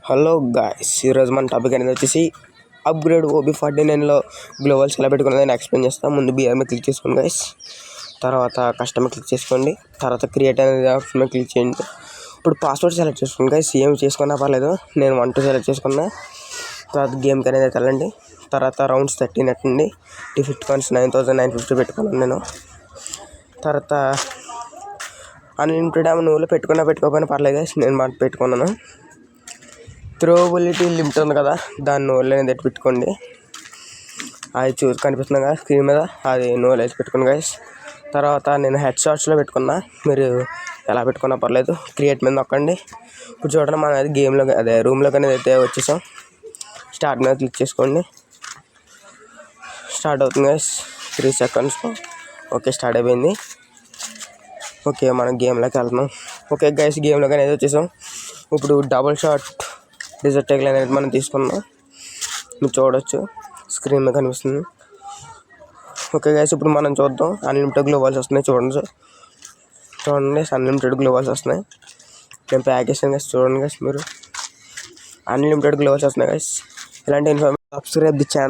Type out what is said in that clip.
Hello guys, ఈరోజు మన topic అనేది వచ్చేసి అప్గ్రేడ్ OB49లో గ్లోవల్స్ ఎలా పెట్టుకున్నది నేను ఎక్స్ప్లెయిన్ చేస్తాను. ముందు బిఆర్ మీద క్లిక్ చేసుకోండి గైస్, తర్వాత కస్టమర్ క్లిక్ చేసుకోండి, తర్వాత క్రియేట్ అనేది ఆప్షన్ మీద క్లిక్ చేయండి. ఇప్పుడు పాస్వర్డ్ సెలెక్ట్ చేసుకోండి గైస్, ఏం చేసుకున్నా పర్లేదు. నేను 1 2 సెలెక్ట్ చేసుకున్నా. తర్వాత గేమ్కి అనేది వెళ్ళండి. తర్వాత రౌండ్స్ 13 పెట్టండి. డిఫిట్ కాయిన్స్ 9950 పెట్టుకున్నాను నేను. తర్వాత అన్లిమిటెడ్ నువ్వులో పెట్టుకోకపోయినా పర్లేదు గైస్, నేను మాట పెట్టుకున్నాను. త్రోబిలిటీ లిమిట్ ఉంది కదా, దాన్ని నోళ్ళు అనేది పెట్టుకోండి. అది కనిపిస్తుంది కదా స్క్రీన్ మీద, అది నోళ్ళు వేసి పెట్టుకోండి గైస్. తర్వాత నేను హెడ్ షాట్స్లో పెట్టుకున్నా, మీరు ఎలా పెట్టుకున్నా పర్లేదు. క్రియేట్ మీద నొక్కండి. ఇప్పుడు చూడండి, మనం అది గేమ్లో అదే రూమ్లోకి అనేది అయితే వచ్చేసాం. స్టార్ట్ మీద క్లిక్ చేసుకోండి. స్టార్ట్ అవుతుంది గైస్ 3 seconds. ఓకే, స్టార్ట్ అయిపోయింది. ఓకే, మనం గేమ్లోకి వెళ్తున్నాం. ఓకే గైస్, గేమ్లోకి అనేది వచ్చేసాం. ఇప్పుడు డబుల్ షాట్ డిజర్ట్ టేక్ అనేది మనం తీసుకున్నాం. మీరు చూడవచ్చు, స్క్రీన్ మీద కనిపిస్తుంది. ఓకే గైస్, ఇప్పుడు మనం చూద్దాం. అన్లిమిటెడ్ గ్లోవాల్స్ వస్తున్నాయి చూడండి. అన్లిమిటెడ్ గ్లోవాల్స్ వస్తున్నాయి. నేను ప్యాక్ చేసాను గైస్, చూడండి గైస్, మీరు అన్లిమిటెడ్ గ్లోవాల్స్ వస్తున్నాయి గైస్. ఇలాంటి ఇన్ఫర్మేషన్ సబ్స్క్రైబ్ ది ఛానల్.